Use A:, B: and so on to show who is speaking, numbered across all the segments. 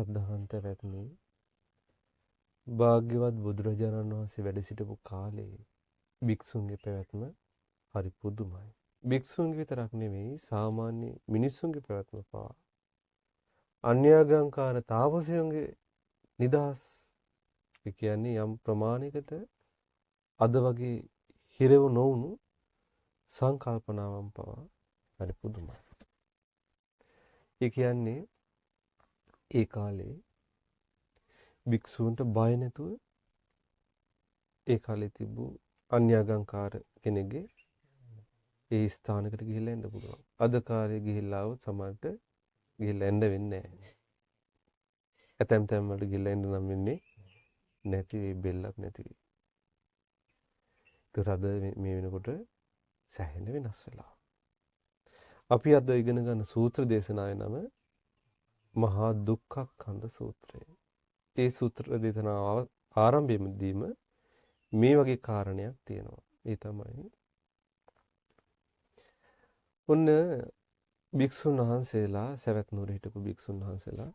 A: ශ්‍රද්ධාවන්ත පැතුණි භාග්‍යවත් බුදුරජාණන් වහන්සේ වැඩ සිටපු කාලේ භික්ෂුන්ගේ පැවැත්ම හරි පුදුමයි. භික්ෂුන්ගේ විතරක් නෙවෙයි සාමාන්‍ය මිනිස්සුන්ගේ පැවැත්ම පවා අන්‍යාගම්කාර තාපසයන්ගේ නිදහස් කියන්නේ යම් ප්‍රමාණයකට අද වගේ හිරව නොවුණු සංකල්පනාවන් පවා හරි පුදුමයි. ඒ කියන්නේ ඒ කාලේ භික්ෂූන්ට බය නැතුව ඒ කාලේ තිබු අන්‍යාගම්කාර කෙනෙක්ගේ ඒ ස්ථානකට ගිහිල්ලා එන්න පුළුවන්. අද කාලේ ගිහිල්ලා આવොත් සමහරට ගිහිල්ලා එන්න වෙන්නේ නැහැ. ඇතැම් තැන් වලට ගිහිල්ලා එන්න නම් වෙන්නේ නැති වෙයි, බෙල්ලක් නැති වෙයි. ඒකට අද මේ වෙනකොට සැහෙන වෙනස් වෙලා. අපි අද ඉගෙන ගන්න සූත්‍ර දේශනාවේ නම මහා දුක්ඛඛන්ධ සූත්‍රය. ඒ සූත්‍ර දේශනාව ආරම්භයේදීම මේ වගේ කාරණයක් තියෙනවා. ඒ තමයි ඔන්න භික්ෂුන් වහන්සේලා සවැත් නුවර හිටපු භික්ෂුන් වහන්සේලා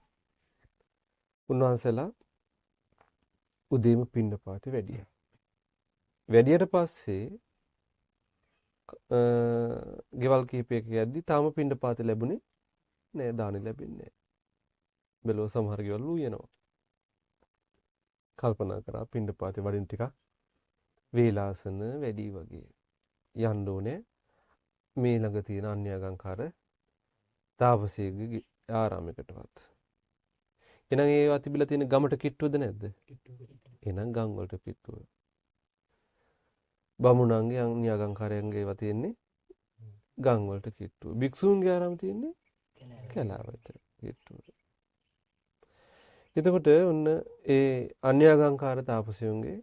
A: උන්වහන්සේලා උදේම පිණ්ඩපාතේ වැඩියා. වැඩියට පස්සේ ගෙවල් කිහිපයක යද්දි තාම පිණ්ඩපාතේ ලැබුණේ නෑ, දානි ලැබෙන්නේ නෑ. බැලුව සමහර ගෙවල් උයනවා. කල්පනා කරා පිණ්ඩපාතේ වඩින් ටිකක් වේලාසන වැඩි වගේ යන්න ඕනේ මේ ළඟ තියෙන අන්‍යාගම්කාර තාපසීගේ ආරාමයකටවත්. එහෙනම් ඒවා තිබිලා තියෙන ගමට කිට්ටුවද නැද්ද? එහෙනම් ගම් වලට කිට්ටුව. බමුණන්ගේ අන්‍යාගම්කාරයන්ගේ ඒවා තියෙන්නේ ගම් වලට කිට්ටුව. භික්ෂූන්ගේ ආරාම තියෙන්නේ කැලාවට කිට්ටුව. එතකොට ඔන්න ඒ අන්‍යාගම්කාර තාපසයන්ගේ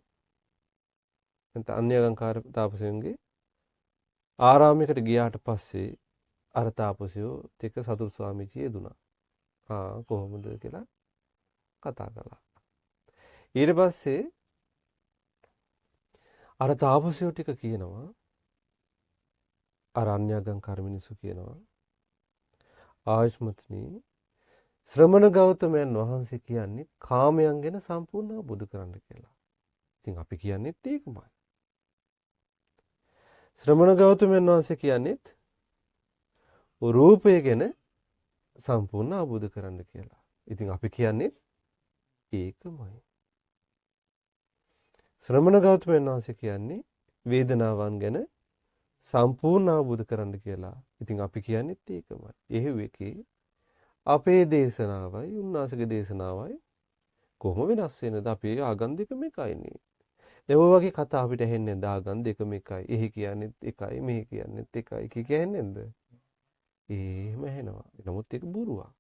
A: නැත්නම් අන්‍යාගම්කාර තාපසයන්ගේ ආරාමයකට ගියාට පස්සේ අර තාපසයෝ ටික සතුරු ස්වාමීජි එදුනා. කොහොමද කියලා කතා කළා. ඊට පස්සේ අර තාපසයෝ ටික කියනවා, අර අන්‍යාගම්කාර මිනිස්සු කියනවා, ආයුෂ්මත්නි ශ්‍රමණ ගෞතමයන් වහන්සේ කියන්නේ කාමයන් ගැන සම්පූර්ණ අවබෝධ කරගන්න කියලා. ඉතින් අපි කියන්නේත් ඒකමයි. ශ්‍රමණ ගෞතමයන් වහන්සේ කියන්නේත් රූපය ගැන සම්පූර්ණ අවබෝධ කරගන්න කියලා. ඉතින් අපි කියන්නේ ඒකමයි. ශ්‍රමණ ගෞතමයන් වහන්සේ කියන්නේ වේදනාවන් ගැන සම්පූර්ණ අවබෝධ කරගන්න කියලා. ඉතින් අපි කියන්නේත් ඒකමයි. එහෙව් එකේ අපේ දේශනාවයි උන්වහන්සේගේ දේශනාවයි කොහොම වෙනස් වෙනද? අපේ ආගම් දෙකම එකයිනේ. ඒ වගේ කතා අපිට ඇහෙන්නේ නැද්ද? ආගම් දෙකම එකයි. එහි කියන්නේත් එකයි, මෙහි කියන්නේත් එකයි කියන්නේ නැද්ද? එහෙම ඇහෙනවා. නමුත් ඒක බොරුවක්.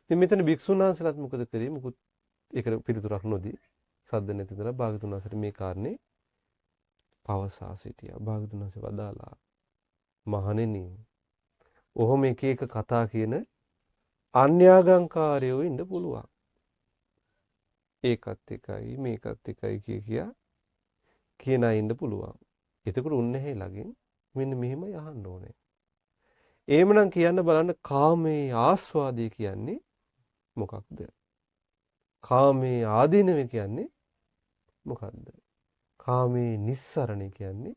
A: ඉතින් මෙතන භික්ෂුන් වහන්සේලාත් මොකද කරේ? මොකුත් ඒකට පිළිතුරක් නොදී සද්ද නැති දලා භාගතුන් වහන්සේට මේ කාරණේ පවසා සිටියා. භාගතුන් වහන්සේ වදාලා, මහණෙනි ඔහොම එක එක කතා කියන අන්‍යාගම්කාරයෝ ඉන්න පුළුවන්. ඒකත් එකයි මේකත් එකයි කියා කියන අය ඉන්න පුළුවන්. එතකොට උන්නේ ළඟින් මෙන්න මෙහෙමයි අහන්න ඕනේ. එහෙමනම් කියන්න බලන්න කාමයේ ආස්වාදය කියන්නේ මොකක්ද? කාමයේ ආදීනව කියන්නේ මොකක්ද? කාමයේ නිස්සරණය කියන්නේ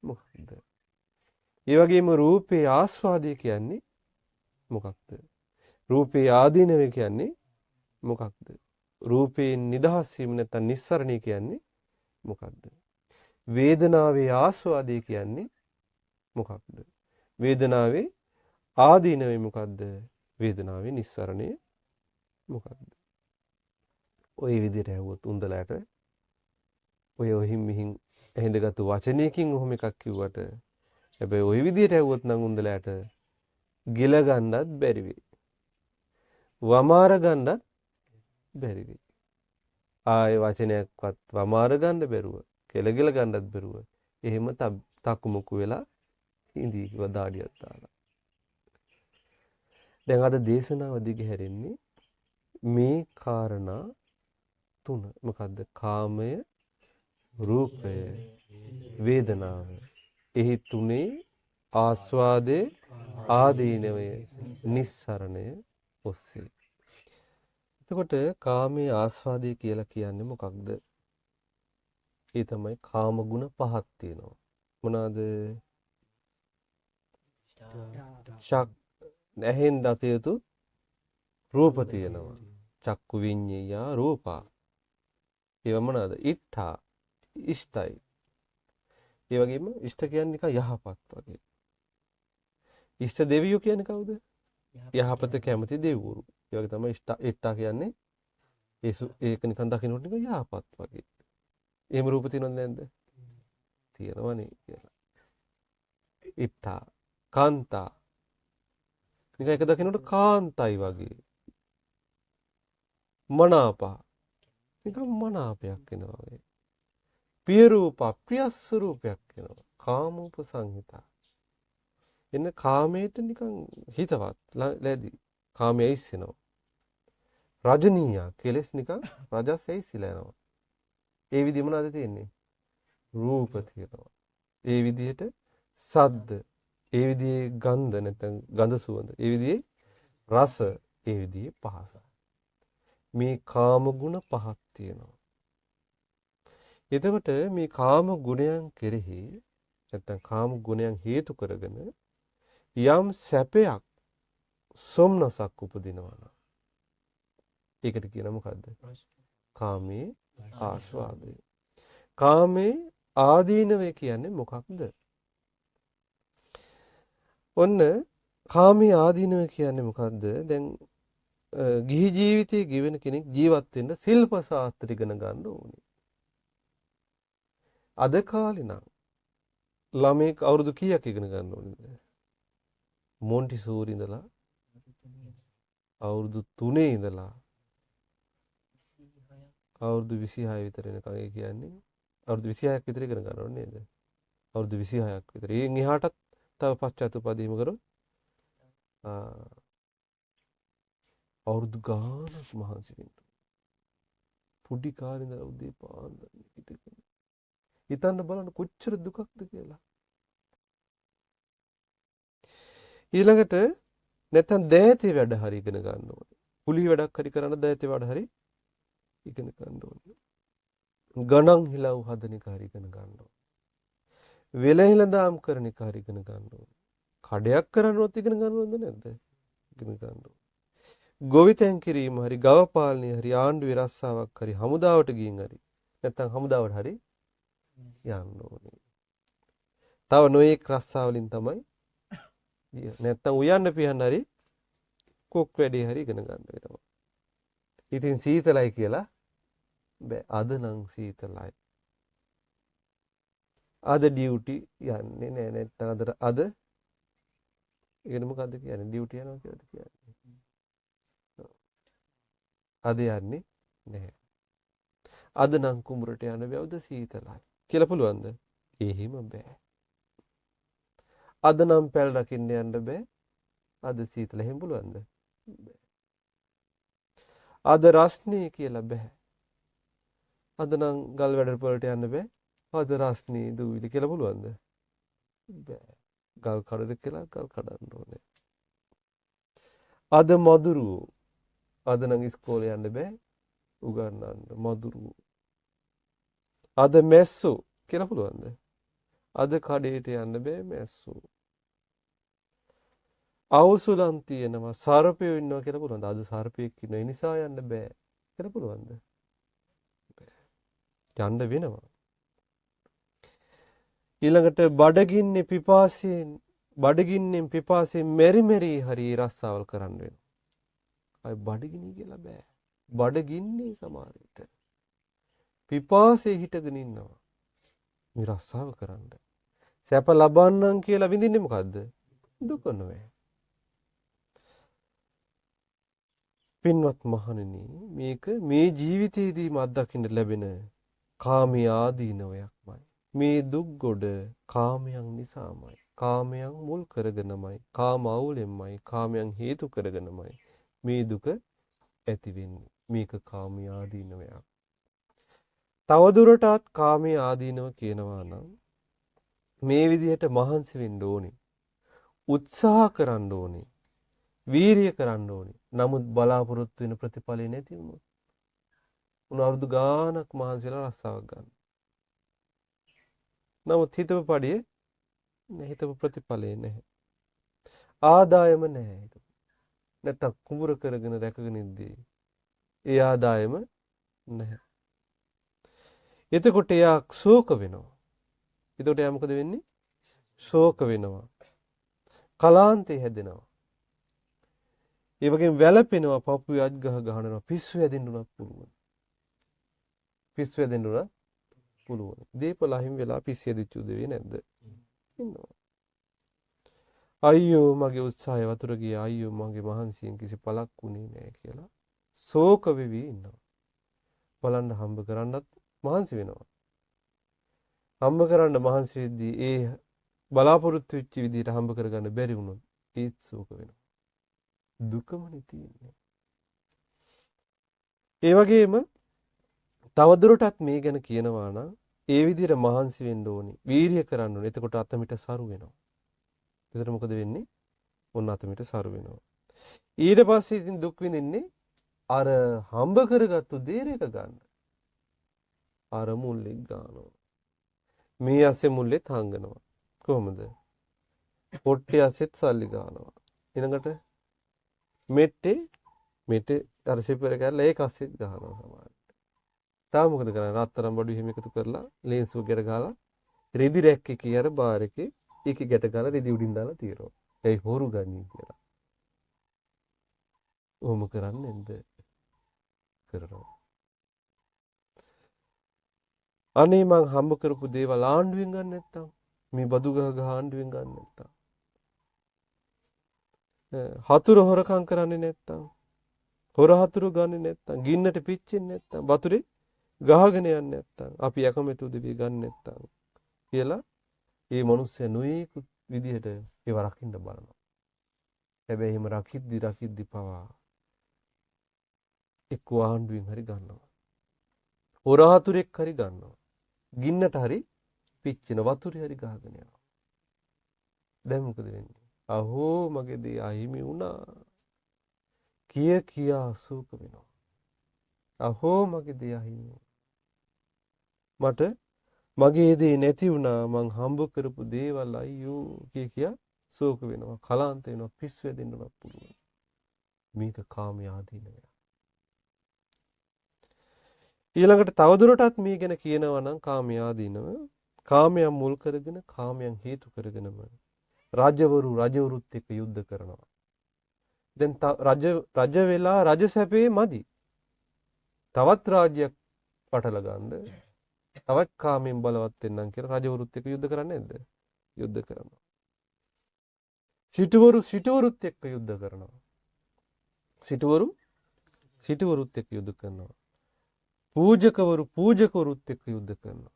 A: මොකක්ද? ඒ වගේම රූපේ ආස්වාදය කියන්නේ මොකක්ද? රූපේ ආදීනව කියන්නේ මොකක්ද? රූපේ නිදහස් වීම නැත්නම් නිස්සරණය කියන්නේ මොකක්ද? වේදනාවේ ආස්වාදය කියන්නේ මොකක්ද? වේදනාවේ ආදීනවේ මොකක්ද? වේදනාවේ නිස්සරණය මොකක්ද? ඔය විදිහට ඇහුවොත් උන්දලට ඔය ඔහින් මිහින් ඇහිඳගත්තු වචනයකින් ඔහොම එකක් කිව්වට හැබැයි ওই විදිහට ඇහුවොත් නම් උන්දලට ගිල ගන්නත් බැරි වෙයි. වමාර ගන්නත් බැරි වෙයි. ආයේ වචනයක්වත් වමාර ගන්න බැරුව, කෙලගිල ගන්නත් බැරුව එහෙම තක්මුකු වෙලා ඉඳී කිව්වා දාඩියක් දාලා. දැන් අද දේශනාව දිගහැරෙන්නේ මේ කාරණා තුන. මොකද්ද? කාමය, රූපය, වේදනාව. එහි තුනේ ආස්වාදයේ ආදීනවය නිස්සරණය ඔස්සේ. එතකොට කාමයේ ආස්වාදයේ කියලා කියන්නේ මොකක්ද? ඒ තමයි කාම ගුණ පහක් තියෙනවා. මොනවාද? ශක් නැහෙන් දත යුතු රූප තියෙනවා. චක්කු විඤ්ඤය රූපා. ඒව මොනවාද? ඉත්තා ඉෂ්ටයි. ඒ වගේම ඉෂ්ට කියන්නේ නිකන් යහපත් වගේ. ඉෂ්ට දෙවියෝ කියන්නේ කවුද? යහපත කැමති දෙවිවරු. ඒ වගේ තමයි ඉෂ්ටා කියන්නේ ඒක නිකන් දකින්නට නිකන් යහපත් වගේ. එහෙම රූප තියෙනවද නැද්ද? තියෙනවනේ කියලා. ඉත්තා කාන්තා නිකන් එක දකින්නට කාන්තයි වගේ. මනාපා නිකන් මනාපයක් වෙනවා වගේ. පිය රූපා ප්‍රියස් රූපයක් වෙනවා. කාමෝප සංහිතා. එන්න කාමයට නිකන් හිතවත් ලැබි. කාමයේ ඉස්සෙනවා. රජනීය කෙලස් නිකන් රජස් ඇයිසිලා යනවා. ඒ විදිහ මොනවද තියෙන්නේ? රූප තියෙනවා. ඒ විදිහට සද්ද, ඒ විදිහේ ගන්ධ නැත්නම් ගඳ සුවඳ, ඒ විදිහේ රස, ඒ විදිහේ පහස. මේ කාම ගුණ පහක් තියෙනවා. එතකොට මේ කාම ගුණයන් කෙරෙහි නැත්නම් කාම ගුණයන් හේතු කරගෙන යම් සැපයක් සොම්නසක් උපදිනවා නම් ඒකට කියන මොකද්ද? කාමේ ආස්වාදය. කාමේ ආදීනවය කියන්නේ මොකක්ද? ඔන්න කාමේ ආදීනවය කියන්නේ මොකද්ද? දැන් ගිහි ජීවිතයේ ගෙවෙන කෙනෙක් ජීවත් වෙන්න ශිල්ප ශාස්ත්‍ර ඉගෙන ගන්න ඕනේ. අද කාලේ නම් ළමෙක් අවුරුදු කීයක් ඉගෙන ගන්න ඕනේද? මොන්ටිසෝරි ඉඳලා අවුරුදු 3 ඉඳලා අවුරුදු 26 විතර වෙනකන් ඒ කියන්නේ අවුරුදු 26ක් විතර ඉගෙන ගන්න ඕනේ නේද? අවුරුදු 26ක් විතර. එයින් එහාටත් තව පශ්චාත්තුපදීම කරොත් අවුරුදු ගානක් මහන්සි වෙන්න. පුඩි කාලේ ඉඳලා උදේ පාන්දර හිටගෙන. හිතන්න බලන්න කොච්චර දුකක්ද කියලා. ඊළඟට නැත්තම් දෑතේ වැඩ හරි ඉගෙන ගන්න ඕනේ. කුලී වැඩක් හරි කරන්න දෑතේ වැඩ හරි ඉගෙන ගන්න ඕනේ. ගණන් හිලව් හදන එක හරි ඉගෙන ගන්න ඕනේ. වෙලහිලදාම් කරන එක හරි ඉගෙන ගන්න ඕනේ. කඩයක් කරනවත් ඉගෙන ගන්නවද නැද්ද? ඉගෙන ගන්න ඕනේ. ගොවිතැන් කිරීම හරි ගව පාලනය හරි ආණ්ඩුවේ රස්සාවක් හරි හමුදාවට ගිහින් හරි නැත්තම් හමුදාවට හරි යන්න ඕනේ. තව නොයෙක් රස්සා වලින් තමයි නැත්තම් උයන්න පියන්න හරි කොක් වැඩේ හරි ඉගෙන ගන්න වෙනවා. ඉතින් සීතලයි කියලා බෑ. අද නම් සීතලයි. අද ඩියුටි යන්නේ නෑ. නැත්තම් අද ඉගෙන මොකද්ද කියන්නේ? ඩියුටි යනවා කියලාද කියන්නේ? අද යන්නේ නැහැ. අද නම් කුඹරට යන්න බැවුද සීතලයි කියලා පුළුවන්ද? එහෙම බෑ. අද නම් පැල් රකින්න යන්න බෑ. අද සීතල එහෙම පුළුවන්ද? බෑ. අද රස්නේ කියලා බෑ. අද නම් ගල් වැඩ වලට යන්න බෑ. අද රස්නේ දූවිලි කියලා පුළුවන්ද? බෑ. ගල් කඩට කියලා ගල් කඩන්න ඕනේ. අද මදුරුවෝ අද නම් ඉස්කෝලේ යන්න බෑ. උගන්නන්න මදුරුවෝ. අද මැස්සෝ කියලා පුළුවන්ද? අද කඩේට යන්න බෑ මැස්සෝ. අවුසුලන් තියෙනවා සර්පයෝ ඉන්නවා කියලා පුළුවන්ද? අද සර්පයෙක් ඉන්න නිසා යන්න බෑ කියලා පුළුවන්ද? යන්න වෙනවා. ඊළඟට බඩගින්නෙන් පිපාසයෙන් මෙරි හරි රස්සාවල් කරන්න වෙනවා. අය බඩගිනි කියලා බෑ. බඩගින්නේ සමහර විට. පිපාසයේ හිටගෙන ඉන්නවා. මේ රස්සාව කරන්න. සැප ලබන්නම් කියලා විඳින්නේ මොකද්ද? දුක නෙවෙයි. පින්වත් මහණෙනි මේක මේ ජීවිතයේදීම අත්දකින්න ලැබෙන කාමී ආදීනවයක්මයි. මේ දුක් ගොඩ කාමයන් නිසාමයි. කාමයන් මුල් කරගෙනමයි. කාම අවුලෙන්මයි. කාමයන් හේතු කරගෙනමයි මේ දුක ඇති වෙන්නේ. මේක කාමී ආදීනවයක්. තවදුරටත් කාමී ආදීනව කියනවා නම් මේ විදිහට මහන්සි වෙන්න ඕනේ. උත්සාහ කරන්න ඕනේ. වීරිය කරන්න ඕනි. නමුත් බලාපොරොත්තු වෙන ප්‍රතිඵලෙ නැති වුණොත් උන් අවුරුදු ගාණක් මහන්සි වෙලා රස්සාවක් ගන්න. නමුත් හිතපු පඩියේ හිතපු ප්‍රතිඵලේ නැහැ. ආදායම නැහැ. නැත්තම් කුඹුර කරගෙන රැකගෙන ඉද්දී ඒ ආදායම නැහැ. එතකොට එයා ශෝක වෙනවා. එතකොට එයා මොකද වෙන්නේ? ශෝක වෙනවා. කලාන්තේ හැදෙනවා. ඒ වගේම වැළපෙනවා, පපුවේ අජ් ගහනවා, පිස්සු හැදෙන්න උනත් පුළුවන්. පිස්සු හැදෙන්න උනත් පුළුවන්. දීපල අහිමි වෙලා පිස්සු හැදිච්ච උදේ නැද්ද? ඉන්නවා. අයියෝ මගේ උත්සාහය වතුර ගියා. අයියෝ මගේ මහන්සියෙන් කිසි පළක් වුණේ නැහැ කියලා ශෝක වෙවි ඉන්නවා. බලන්න හම්බ කරන්නත් මහන්සි වෙනවා. හම්බ කරන්න මහන්සි වෙද්දී ඒ බලාපොරොත්තු වෙච්ච විදිහට හම්බ කරගන්න බැරි වුණොත් ඒත් ශෝක වෙනවා. දුකමනේ තියෙන්නේ. ඒ වගේම තවදුරටත් මේ ගැන කියනවා නම් ඒ විදිහට මහන්සි වෙන්න ඕනි. වීරිය කරන්න ඕනි. එතකොට අතමිට සරු වෙනවා. එතකොට මොකද වෙන්නේ? මොන අතමිට සරු වෙනවා. ඊට පස්සේ ඉතින් දුක් විඳින්නේ අර හම්බ කරගත්තු දේ රැක ගන්න. අර මුල්ලෙක් ගන්නවා. මේ ඇසේ මුල්ලෙත් හංගනවා. කොහොමද? පොට්ටේ ඇසෙත් සල්ලි ගන්නවා. ඊළඟට මෙට්ටේ අර සිපර කරලා ඒක ඇසෙත් ගන්නවා සමහරවිට. තාම මොකද කරන්නේ? රත්තරන් බඩු එහෙම එකතු කරලා ලේන්සුව ගැට ගහලා රෙදි රැක් එකේ අර බාර් එකේ ඒකේ ගැට ගහලා රෙදි උඩින් දාලා තියනවා. ඒ හොරු ගන්නේ කියලා. ඔහොම කරන්නේ නැද්ද? කරනවා. අනේ මං හම්බ කරපු දේවල් ආණ්ඩුවෙන් ගන්න නැත්තම් මේ බදු ගහ ආණ්ඩුවෙන් ගන්න නැත්තම් හතුරු හොරකම් කරන්නේ නැත්තම් හොර හතුරු ගන්නේ නැත්තම් ගින්නට පිච්චෙන්නේ නැත්තම් වතුරේ ගහගෙන යන්නේ නැත්තම් අපි යකමෙතු දෙවිය ගන්න නැත්තම් කියලා මේ මිනිස්සු නොයෙකුත් විදිහට ඒව රකින්න බලනවා. හැබැයි එහෙම රකිද්දි පවා එක්ක ආණ්ඩුවෙන් හරි ගන්නවා. හොර හතුරෙක් හරි ගන්නවා. ගින්නට හරි පිච්චෙන වතුරේ හරි ගහගෙන යනවා. දැන් මොකද වෙන්නේ? අහෝ මගේ දේ අහිමි වුණා. කියා අසුක වෙනවා. අහෝ මගේ දේ අහිමි වුණා. මට මගේ දේ නැති වුණා. මං හම්බ කරපු දේවල් අයියෝ කියා ශෝක වෙනවා. කලාන්ත වෙනවා. පිස්සු වෙදෙන්න උනත් පුළුවන්. මේක කාමයේ ආදීනවය. ඊළඟට තවදුරටත් මේ ගැන කියනවා නම් කාමයේ ආදීනව කාමයන් මුල් කරගෙන කාමයන් හේතු කරගෙනම රජවරුත් එක්ක යුද්ධ කරනවා. දැන් රජ වෙලා රජ සැපේ මදි. තවත් රාජ්‍යයක් පටල ගන්න තවත් කාමයෙන් බලවත් වෙන්නම් කියලා රජවරුත් එක්ක යුද්ධ කරන්නේ නැද්ද? යුද්ධ කරනවා. සිටුවරුත් එක්ක යුද්ධ කරනවා. සිටුවරුත් එක්ක යුද්ධ කරනවා. පූජකවරුත් එක්ක යුද්ධ කරනවා.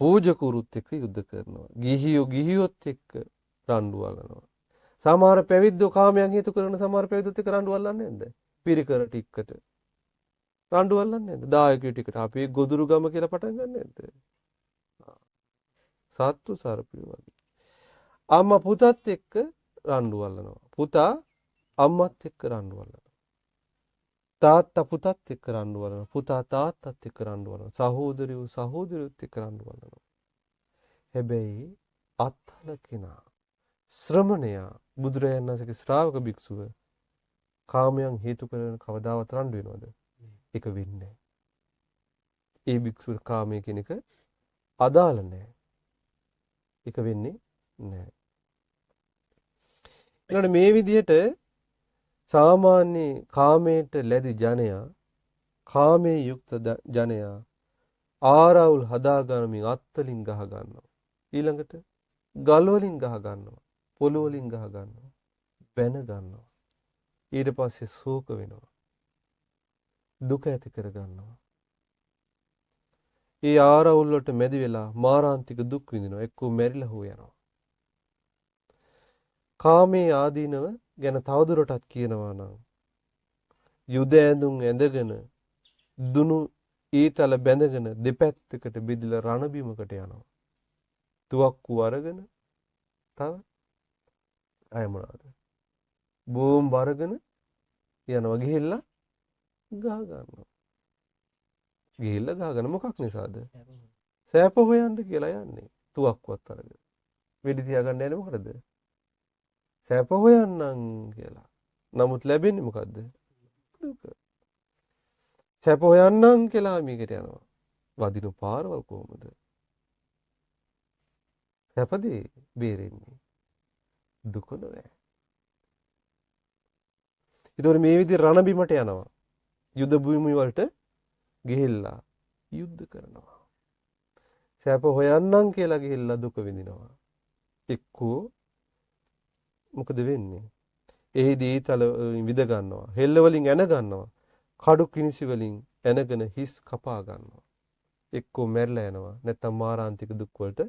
A: පූජකවරුත් එක්ක යුද්ධ කරනවා. ගිහියොත් එක්ක රණ්ඩු අල්ලනවා. සමහර පැවිද්දෝ කාමයන් හේතු කරන සමහර පැවිද්දොත් එක්ක රණ්ඩු අල්ලන්නේ නැද්ද? පිරිකර ටිකට රණ්ඩු අල්ලන්නේ නැද්ද? දායකයෝ ටිකට අපි ගොදුරු ගම කියලා පටන් ගන්න නැද්ද? සත්තු සර්පියෝ වගේ. අම්මා පුතත් එක්ක රණ්ඩු අල්ලනවා. පුතා අම්මත් එක්ක රණ්ඩු අල්ලනවා. තාත්තා පුතත් එක්ක රණ්ඩු අල්ලනවා. පුතා තාත්තත් එක්ක රණ්ඩු අල්ලනවා. සහෝදරයොත් එක්ක රණ්ඩු අල්ලනවා. හැබැයි අත්හල කෙනා ශ්‍රමණයා බුදුරජාණන් වහන්සේගේ ශ්‍රාවක භික්ෂුව කාමයන් හේතු කරගෙන කවදාවත් රණ්ඩු වෙනවද? ඒක වෙන්නේ නැහැ. ඒ භික්ෂුව කාමයේ කියන එක අදාළ නැහැ. ඒක වෙන්නේ නැහැ. ඊළඟ මේ විදිහට සාමාන්‍ය කාමයට ලැබි ජනයා කාමයේ යුක්ත ජනයා ආරවුල් හදා ගන්නමින් අත්වලින් ගහ ගන්නවා. ඊළඟට ගල් වලින් ගහ ගන්නවා. පොළොව වලින් ගහ ගන්නවා. බැන ගන්නවා. ඊට පස්සේ ශෝක වෙනවා. දුක ඇති කර ගන්නවා. ඒ ආරවුල් වලට මැදි වෙලා මාරාන්තික දුක් විඳිනවා. එක්කෝ මැරිලා හෝ යනවා. කාමයේ ආදීනව ගැන තවදුරටත් කියනවා නම් යුද ඇඳුම් ඇඳගෙන දුනු ඊතල බැඳගෙන දෙපැත්තකට බෙදලා රණබිමකට යනවා. තුවක්කු අරගෙන තව අය මොනවද? බෝම්බ අරගෙන යනවා ගිහිල්ලා ගහ ගන්නවා. ගිහිල්ලා ගහගෙන මොකක් නිසාද? සෑප හොයන්න කියලා යන්නේ. තුවක්කුවත් අරගෙන. වෙඩි තියාගන්න යන්නේ මොකටද? සෑප හොයන්නම් කියලා. නමුත් ලැබෙන්නේ මොකද්ද? දුක. සෑප හොයන්නම් කියලා මේකට යනවා. වදින පාරවල් කොහොමද? සැපදී බේරෙන්නේ. දුක නෑ. ඒතකොට මේ විදිහ රණ බිමට යනවා. යුද භූමි වලට ගිහිල්ලා යුද්ධ කරනවා. සැප හොයන්නම් කියලා ගිහිල්ලා දුක විඳිනවා. එක්කෝ මොකද වෙන්නේ? එහිදී තල විඳ ගන්නවා. හෙල්ල වලින් ඇන ගන්නවා. කඩු කිනිසි වලින් ඇනගෙන හිස් කපා ගන්නවා. එක්කෝ මැරිලා යනවා. නැත්නම් මාරාන්තික දුක් වලට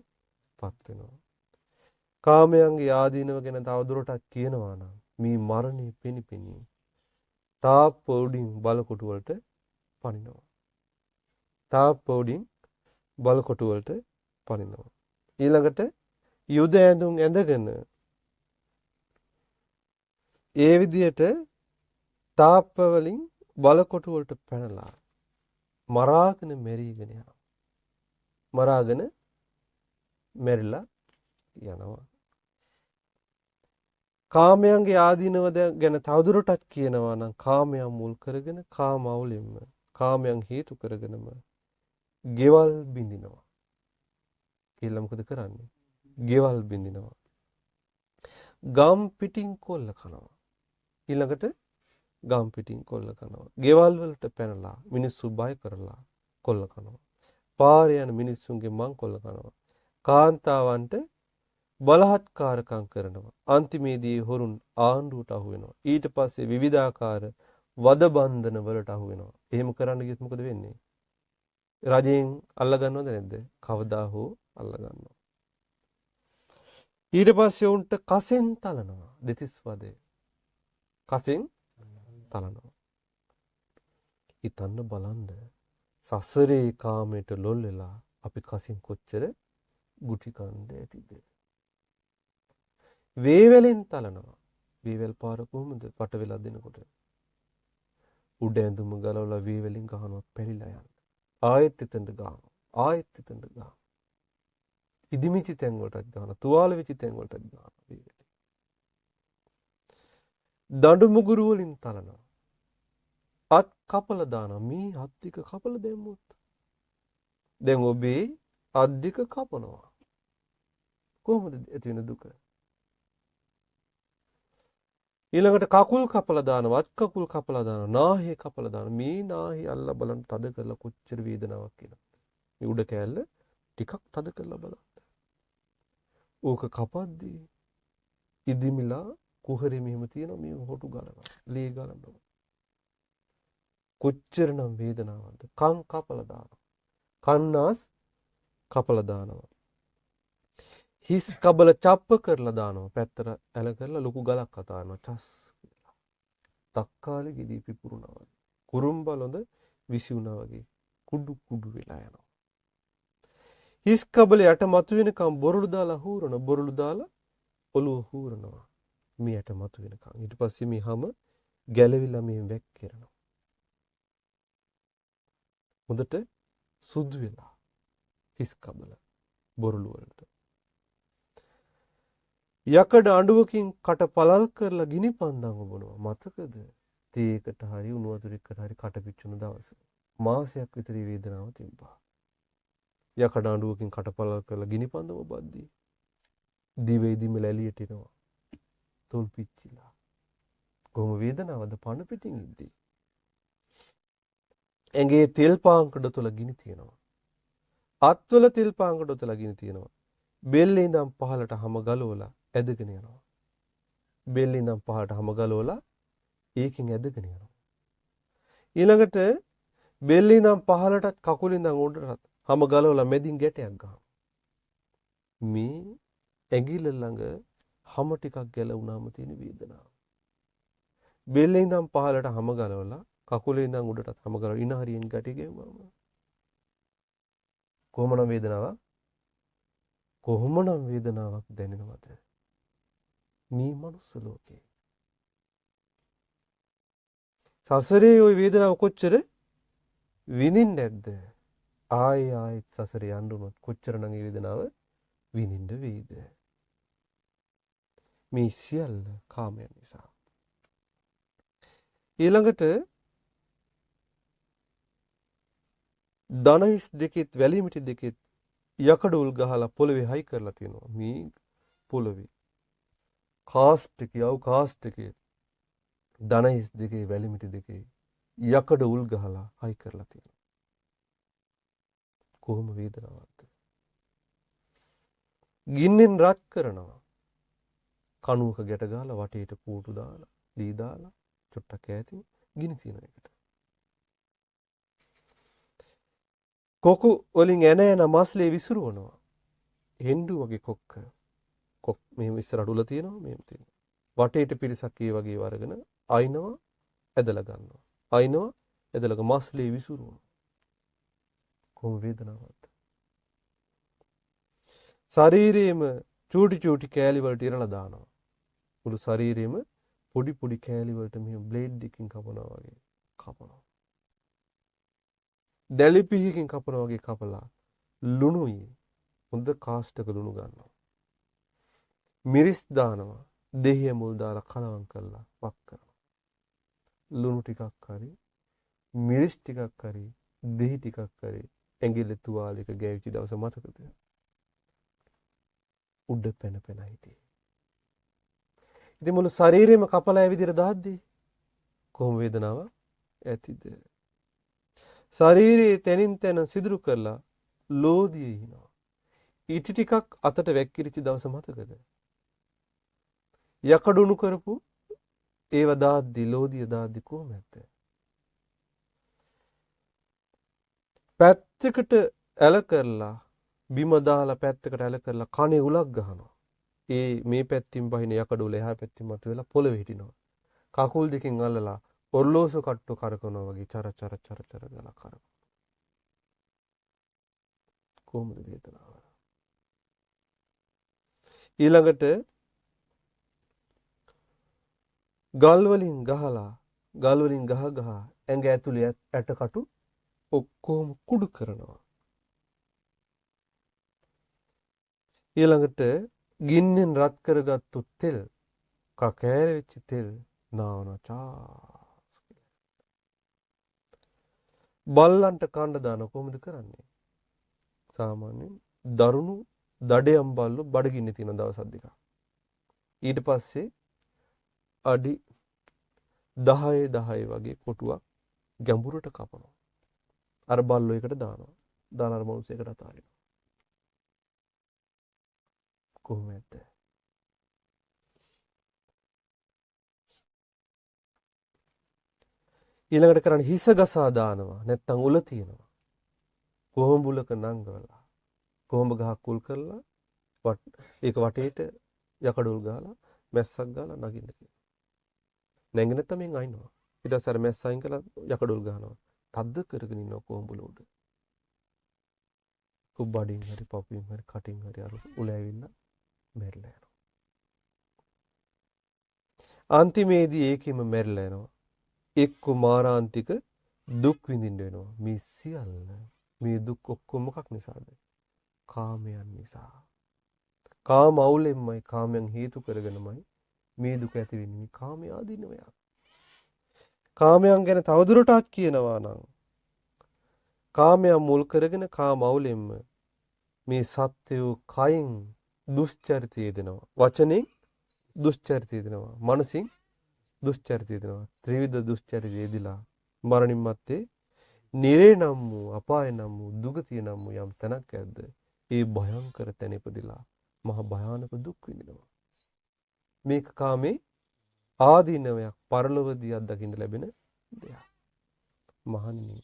A: පත් වෙනවා. කාමයන්ගේ ආදීනව ගැන තවදුරටත් කියනවා නම් මේ මරණය පිනිපිනි තාප්පෝඩින් බලකොටු වලට පනිනවා. තාප්පෝඩින් බලකොටු වලට පනිනවා. ඊළඟට යුද ඇඳුම් ඇඳගෙන ඒ විදියට තාප්ප වලින් බලකොටු වලට පැනලා මරාගෙන මෙරීගෙන යනවා. මරාගෙන මෙරිලා යනවා. කාමයන්ගේ ආදීනව ගැන තවදුරටත් කියනවා නම් කාමයන් මුල් කරගෙන කාමවලින්ම කාමයන් හේතු කරගෙනම ගෙවල් බින්දිනවා. කියලා මොකද කරන්නේ? ගෙවල් බින්දිනවා. ගම් පිටින් කොල්ල කනවා. ඊළඟට ගම් පිටින් කොල්ල කනවා. ගෙවල් වලට පැනලා මිනිස්සු බය කරලා කොල්ල කනවා. පාරේ යන මිනිස්සුන්ගේ මං කොල්ල කනවා. කාන්තාවන්ට බලහත්කාරකම් කරනවා. අන්තිමේදී හොරුන් ආණ්ඩුවට අහු වෙනවා. ඊට පස්සේ විවිධාකාර වද බන්ධන වලට අහු වෙනවා. එහෙම කරන්න ගියොත් මොකද වෙන්නේ? රජයෙන් අල්ල ගන්නවද නැද්ද? කවදා හෝ අල්ල ගන්නවා. ඊට පස්සේ උන්ට කසෙන් තලනවා. දෙතිස් වදේ. කසෙන් තලනවා. හිතන්න බලන්න. සසරේ කාමයට ලොල් වෙලා අපි කසින් කොච්චර ගුටි කන්න ඇතිද? වේවැලෙන් තලනවා. වේවැල් පාර කොහොමද පට වෙලා දෙනකොට? උඩ ඇඳුම ගලවලා වේවැලින් ගහනවා පැලිලා යන්න. ආයෙත් එතනට ගහනවා. ආයෙත් එතනට ගහනවා. ඉදිමිචි තැන් වලටත් ගහනවා. තුවාල වෙච්ච තැන් වලටත් ගහනවා වේවැලි. දඬු මුගුරු වලින් තලනවා. අත් කපල දානවා. මේ අත් ටික කපල දැම්මොත් දැන් ඔබේ අත් ටික කපනවා. කොහොමද ඇති වෙන දුක? ඊළඟට කකුල් කපලා දානවා. අත් කකුල් කපලා දානවා. නාහය කපලා දානවා. මේ නාහය අල්ල බලන්න තද කරලා කොච්චර වේදනාවක් කියනවද? මේ උඩ කෑල්ල ටිකක් තද කරලා බලන්න. ඕක කපද්දී ඉදිමිලා කුහරේ මෙහෙම තියෙනවා. මේ හොටු ගලනවා. ලේ ගලනවා. කොච්චරනම් වේදනාවක්ද? කන් කපලා දානවා. කන්නාස් කපලා දානවා. හිස් කබල චප්ප කරලා දානවා. පැත්තට ඇල කරලා ලොකු ගලක් අතාරනවා. චස් කියලා. තක්කාලේ ගෙඩි පිපුරුනවා වගේ. කුරුම්බලොඳ විසි වුණා වගේ කුඩු කුඩු වෙලා යනවා. හිස් කබල යට මතුවෙනකම් බොරළු දාලා හූරන බොරළු දාලා ඔළුව හූරනවා. මේ යට මතුවෙනකම්. ඊට පස්සේ මේ හැම ගැලවිලා මේ වැක්කිරනවා. හොඳට සුදු වෙලා හිස් කබල බොරළු වලට. යකඩ අඬුවකින් කට පළල් කරලා ගිනි පන්දම් ඔබනවා. මතකද? තේකට හරි උණු වතුරයකට හරි කට පිච්චුණු දවස. මාසයක් විතර වේදනාව තිබ්බා. යකඩ අඬුවකින් කට පළල් කරලා ගිනි පන්දම ඔබද්දී දිවේදිම ලැලියට එනවා. තොල් පිච්චිලා. කොහොම වේදනාවද පණ පිටින් ඉද්දී. ඇඟේ තෙල් පාංකඩ තුල ගිනි තියෙනවා. අත්වල තෙල් පාංකඩ තුල ගිනි තියෙනවා. බෙල්ලේ ඉඳන් පහලට හැම ගලවලා ඇදගෙන යනවා. බෙල්ලේ ඉඳන් පහලට හැම ගලවලා ඒකෙන් ඇදගෙන යනවා. ඊළඟට බෙල්ලේ ඉඳන් පහලටත් කකුලේ ඉඳන් උඩටත් හැම ගලවලා මැදින් ගැටයක් ගන්නවා. මේ ඇඟිල්ල ළඟ හැම ටිකක් ගැලවුණාම තියෙන වේදනාව. බෙල්ලේ ඉඳන් පහලට හැම ගලවලා කකුලේ ඉඳන් උඩටත් හැම ගලවලා ඉන හරියෙන් ගැටි ගෙවුවාම කොහොමනම් වේදනාවක්? කොහොමනම් වේදනාවක් දැනෙනවද? මේ මනුස්ස ලෝකේ. සසරේ ওই වේදනාව කොච්චර විඳින්නේ නැද්ද? ආයෙත් සසරේ යන්න උනොත් කොච්චරනම් ඒ වේදනාව විඳින්න වේද? මේ සියල්ල කාමයන් නිසා. ඊළඟට ධනහිස් දෙකෙත් වැලිමිටි දෙකෙත් යකඩ උල් ගහලා පොළවේ හයි කරලා තියෙනවා. මේ පොළවේ කාස්ට් එකේ යව් කාස්ට් එකේ ධනහිස් දෙකේ වැලිමිටි දෙකේ යකඩ උල් ගහලා හයි කරලා තියෙනවා. කොහොම වේදනාවක්ද? ගින්නෙන් රත් කරනවා. කණුවක ගැට ගහලා වටේට කූටු දාලා දී දාලා චුට්ටක් ඈතින් ගිනි තියන එකට. කොකු වලින් එන මස්ලේ විසිරුවනවා. හෙන්ඩු වගේ කොක්ක. කොක් මෙහෙම ඉස්සර අඩුල තියෙනවා මෙහෙම තියෙනවා. වටේට පිරිසක් ඒ වගේ වරගෙන අයිනවා ඇදලා ගන්නවා. අයිනවා ඇදලා මස්ලේ විසිරුවනවා. කොහොම වේදනාවක්ද? ශරීරයේම චූටි චූටි කෑලි වලට ඉරලා දානවා. මුළු ශරීරෙම පොඩි පොඩි කෑලි වලට මෙහෙම බ්ලේඩ් එකකින් කපනවා වගේ කපනවා. දැලිපිහකින් කපනවා වගේ කපලා ලුණුයි හොඳ කාස්ටක ලුණු ගන්නවා. මිරිස් දානවා. දෙහිය මුල් දාලා කලවම් කරලා වක් කරනවා. ලුණු ටිකක් හරි මිරිස් ටිකක් හරි දෙහි ටිකක් හරි ඇඟිල්ල තුවාලයක ගෑවිච්ච දවස මතකද? උඩ පැන පැන හිටියේ. ඉතින් මුළු ශරීරෙම කපලා ඒ විදිහට දාද්දී කොහොම වේදනාවක් ඇතිද? ශරීරයේ තැනින් තැන සිදුරු කරලා ලෝදියේ ඉනවා. ඊටි ටිකක් අතට වැක්කිරිච්ච දවස මතකද? යකඩුණු කරපු ඒව දාද්දී ලෝදිය දාද්දී කොහොමද? පැත්තකට ඇල කරලා බිම දාලා පැත්තකට ඇල කරලා කනේ උලක් ගහනවා. ඒ මේ පැත්තින් බහින යකඩ උල එහා පැත්තින් මතුවලා පොළවේ හිටිනවා. කකුල් දෙකෙන් අල්ලලා ඔර්ලෝසු කට්ටු කරකවනවා වගේ චර චර චර චර ගාලා කරකවනවා. කොහොමද වේදනාව? ඊළඟට ගල් වලින් ගහ ඇඟ ඇතුලේ ඇටකටු ඔක්කොම කුඩු කරනවා. ඊළඟට ගින්නෙන් රත් කරගත්තු තෙල් කකෑර වෙච්ච තෙල් නාවන චාස්. බල්ලන්ට කන්න දාන කොහොමද කරන්නේ? සාමාන්‍යයෙන් දරුණු දඩයම් බල්ලු බඩගින්නේ තියෙන දවස් දෙකක්. ඊට පස්සේ අඩි 10 වගේ කොටුවක් ගැඹුරට කපනවා. අර බල්ලෝ එකට දානවා. දාන අර මොන්සෙකට අතාරිනවා. කොහොමද? ඊළඟට කරන්නේ හිස ගසා දානවා. නැත්තම් උල තියනවා. කොහොඹුලක නංගවලා කොහොඹ ගහක් කුල් කරලා ඒක වටේට යකඩුල් ගහලා මැස්සක් ගාලා නගින්න කියනවා. නැංග නැත්තම් මෙන් අයින්නවා. ඊට පස්සේ අර මැස්ස අයින් කරලා යකඩුල් ගහනවා. තද්ද කරගෙන ඉන්නවා කොහොඹුල උඩ. කුබ්බඩින් හරි පපුවෙන් හරි කටින් හරි අර උල ඇවිල්ලා මැරිලා යනවා. අන්තිමේදී ඒකෙම මැරිලා යනවා. එක්ක මාරාන්තික දුක් විඳින්න වෙනවා. මේ සියල්ල මේ දුක් ඔක්කොම මොකක් නිසාද? කාමයන් නිසා. කාම අවුලෙන්මයි කාමයන් හේතු කරගෙනමයි මේ දුක ඇති වෙන්නේ. මේ කාමයේ ආදීනවයක්. කාමයන් ගැන තවදුරටත් කියනවා නම් කාමයන් මුල් කරගෙන කාම අවුලෙන්ම මේ සත්‍යෝ කයින් දුෂ්චරිතය දෙනවා. වචනෙන් දුෂ්චරිතය දෙනවා. මනසින් දුෂ්චරිතය දෙනවා. ත්‍රිවිධ දුෂ්චරිතය දෙදලා මරණින් මත්තේ නිරේ නම් වූ අපාය නම් වූ දුගතිය නම් වූ යම් තැනක් ඇද්ද? ඒ භයංකර තැන ඉපදිලා මහ භයානක දුක් විඳිනවා. මේක කාමේ ආදීනවයක් පරලොවදී අත්දකින්න ලැබෙන දෙයක්. මහණෙනි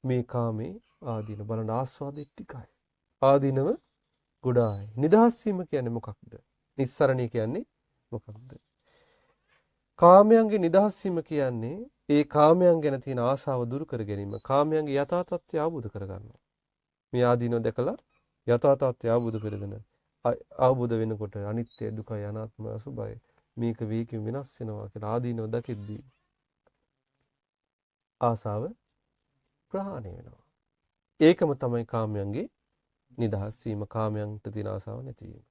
A: මේ කාමේ ආදීන බලන ආස්වාදෙ ටිකයි. ආදීනව ගොඩායි. නිදහස් වීම කියන්නේ මොකක්ද? නිස්සරණය කියන්නේ මොකක්ද? කාමයන්ගේ නිදහස් වීම කියන්නේ ඒ කාමයන් ගැන තියෙන ආශාව දුරු කර ගැනීම. කාමයන්ගේ යථා තත්ත්වය අවබෝධ කරගන්නවා. මේ ආදීනව දැකලා යථා තත්ත්වය අවබෝධ කරගෙන අවබෝධ වෙනකොට අනිත්‍ය දුකයි අනාත්ම අසුභයි මේක වේගයෙන් වෙනස් වෙනවා කියලා ආදීනව දකිද්දී ආසාව ප්‍රහාණය වෙනවා. ඒකම තමයි කාමයන්ගේ නිදහස් වීම, කාමයන්ට තියෙන ආසාව නැති වීම.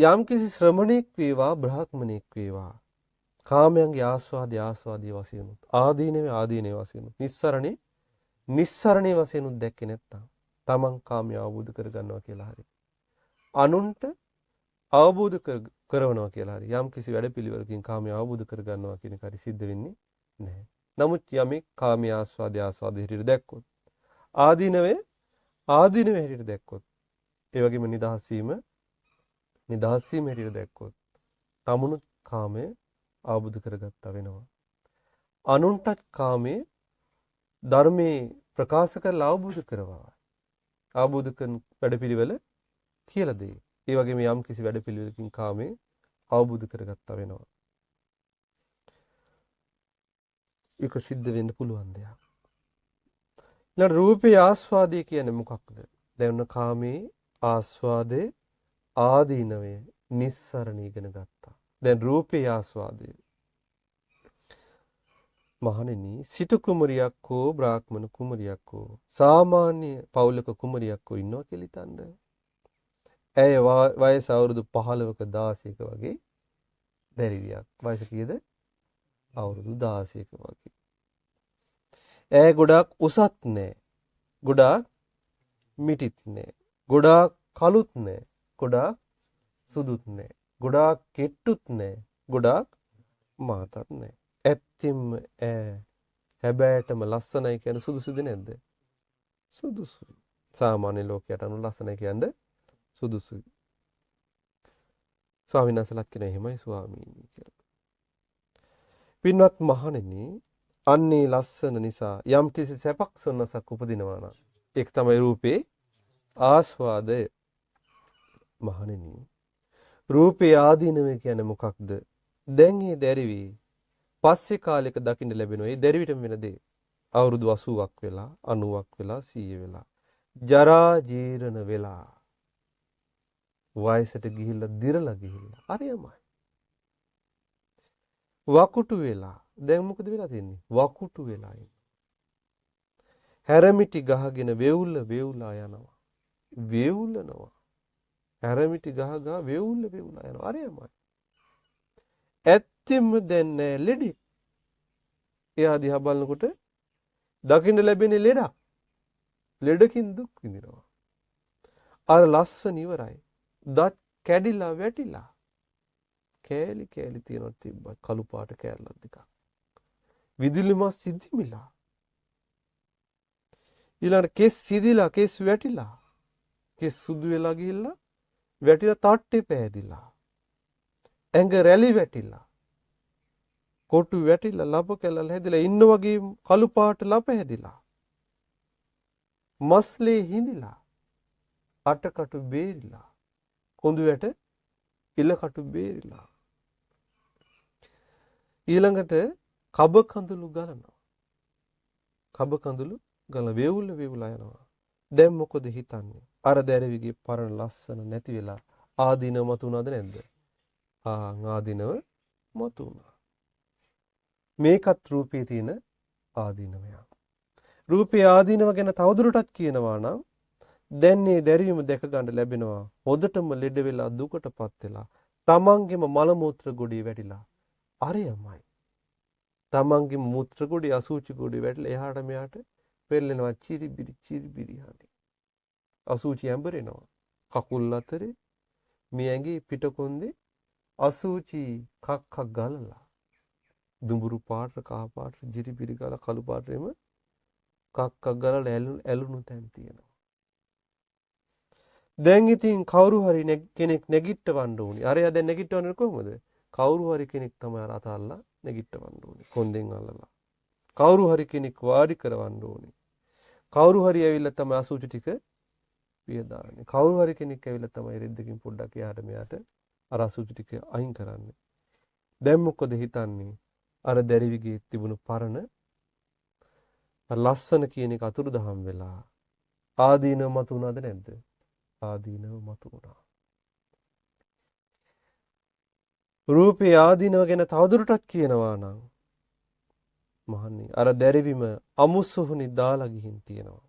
A: යම්කිසි ශ්‍රමණෙක් වේවා බ්‍රාහ්මණෙක් වේවා කාමයන්ගේ ආස්වාදී වශයෙන් ආදීනේ වශයෙන් නිස්සරණේ වශයෙන් දැක්කේ නැත්තම් තමන් කාමය අවබෝධ කරගන්නවා කියලා හරි අනුන්ට අවබෝධ කරනවා කියලා හරි යම්කිසි වැඩපිළිවෙලකින් කාමය අවබෝධ කරගන්නවා කියන කාර්ය සිද්ධ වෙන්නේ නැහැ. නමුත් යමෙක් කාමයේ ආස්වාදයේ හැටියට දැක්කොත් ආදීනවේ හැටියට දැක්කොත් ඒ වගේම නිදහස් වීම හැටියට දැක්කොත් තමුණු කාමයේ අවබෝධ කරගත්තා වෙනවා. අනුන්ටත් කාමයේ ධර්මයේ ප්‍රකාශ කරලා අවබෝධ කරවා. අවබෝධ කරන වැඩපිළිවෙල කියලා දෙයි. ඒ වගේම යම් කිසි වැඩපිළිවෙලකින් කාමයේ අවබෝධ කරගත්තා වෙනවා. ඒක සිද්ධ වෙන්න පුළුවන් දෙයක්. ඊළඟ රූපේ ආස්වාදය කියන්නේ මොකක්ද? දැන් කාමයේ ආස්වාදේ ආදීනවේ නිස්සරණ ඉගෙන ගත්තා. දැන් රූපේ ආස්වාදය. මහණෙනි සිටු කුමරියක් හෝ බ්‍රාහ්මණ කුමරියක් හෝ සාමාන්‍ය පවුලක කුමරියක් හෝ ඉන්නවා කියලා හිතන්න. ඇය වයස අවුරුදු 15ක 16ක වගේ දැරිවියක්. වයස කීයද? අවුරුදු 16ක වගේ. ඇය ගොඩාක් උසත් නෑ. ගොඩාක් මිටිත් නෑ. ගොඩාක් කළුත් නෑ. ගොඩාක් සුදුත් නෑ. ගොඩාක් කෙට්ටුත් නෑ. ගොඩාක් මාතත් නෑ. ඇත්තෙන්ම ඈ හැබෑටම ලස්සනයි කියන්නේ සුදුසුද නැද්ද? සුදුසුයි. සාමාන්‍ය ලෝකයට අනුව ලස්සනයි කියන්නේ සුදුසුයි. ස්වාමීන් වහන්සේලාත් කියන එහෙමයි ස්වාමීනි කියලා. පින්වත් මහණෙනි, අන්නේ ලස්සන නිසා යම් කිසි සැපක් සොන්නසක් උපදිනවා නම් ඒක තමයි රූපේ ආස්වාදය. මහණෙනි, රූපේ ආදීනව කියන්නේ මොකක්ද? දැන් මේ දැරිවි පස්සේ කාලෙක දකින්න ලැබෙනවා. ඒ දැරිවිටම වෙන දේ. අවුරුදු 80ක් වෙලා 90ක් වෙලා 100 වෙලා ජරා ජීර්ණ වෙලා වයසට ගිහිල්ලා දිරලා ගිහිල්ලා අරයමයි. වකුටු වෙලා දැන් මොකද වෙලා තියෙන්නේ? වකුටු වෙලා ඉන්නේ. හැරමිටි ගහගෙන වේවුලා යනවා. වේවුලනවා. හැරමිටි ගහ වේවුලා යනවා. අරයමයි. ඇත්තෙම දැන් නෑ ලෙඩෙක්. එයා දිහා බලනකොට දකින්න ලැබෙන්නේ ලෙඩක්. ලෙඩකින් දුක් විඳිනවා. අර ලස්සන ඉවරයි. දත් කැඩිලා වැටිලා. කෑලි තියෙනවා තිබ්බා කළු පාට කෑල්ලක් දෙකක්. විදුලිම සිදිමිලා. ඊළඟ කෙස් සිදිලා කෙස් වැටිලා. කෙස් සුදු වෙලා ගිහිල්ලා වැටිලා තට්ටේ පෑදිලා. ඇඟ රැලි වැටිලා. කොටු වැටිලා ලබ කැලල හැදිලා ඉන්න වගේ කළු පාට ලප හැදිලා. මස්ලේ හිඳිලා. අටකටු බේරිලා. කොඳු වැට ඉලකටු බේරිලා. ඊළඟට කබ කඳුළු ගලනවා. කබ කඳුළු ගල වේවුලා යනවා. දැන් මොකද හිතන්නේ? අර දැරවිගේ පරණ ලස්සන නැති වෙලා ආදීනව මතුණාද නැද්ද? ආදීනව මතුණා. මේකත් රූපේ තියෙන ආදීනවය. රූපේ ආදීනව ගැන තවදුරටත් කියනවා නම් දැන් මේ දැරීම දැක ගන්න ලැබෙනවා. හොදටම ලෙඩ වෙලා දුකටපත් වෙලා තමන්ගේම මල මූත්‍ර ගොඩේ වැටිලා අරයමයි. තමන්ගේ මූත්‍ර ගොඩේ අසුචි ගොඩේ වැටිලා එහාට මෙහාට පෙරලෙනවා චිරිබිරි හරි. අසුචි ඇඹරෙනවා. කකුල් අතරේ මේ ඇඟේ පිටකොන්දේ අසුචි කක්ක ගලලා දුඹුරු පාට කහ පාට ජිරිබිරි ගාලා කළු පාටෙම කක්ක ගලලා ඇලුණු තැන් තියෙනවා. දැන් ඉතින් කවුරු හරි කෙනෙක් නැගිටවන්න ඕනි. අරයා දැන් නැගිටවන්නේ කොහොමද? කවුරු හරි කෙනෙක් තමයි අර අතල්ලා නැගිටවන්න ඕනි. කොන්දෙන් අල්ලලා. කවුරු හරි කෙනෙක් වාඩි කරවන්න ඕනි. කවුරු හරි ඇවිල්ලා තමයි අසුචි ටික පියදාන්නේ. කවුරු හරි කෙනෙක් ඇවිල්ලා තමයි රෙද්දකින් පොඩ්ඩක් එහාට මෙහාට අර අසුචි ටික අයින් කරන්නේ. දැන් මොකද හිතන්නේ? අර දැරිවිගේ තිබුණු පරණ ලස්සන කියන එක අතුරුදහන් වෙලා ආදීනව මතුණාද නැද්ද? ආදීනව මතු වුණා. රූපේ ආදීනව ගැන තවදුරටත් කියනවා නම් මහන්නේ අර දැරිවිම අමුසුහුනි දාලා ගිහින් තියෙනවා.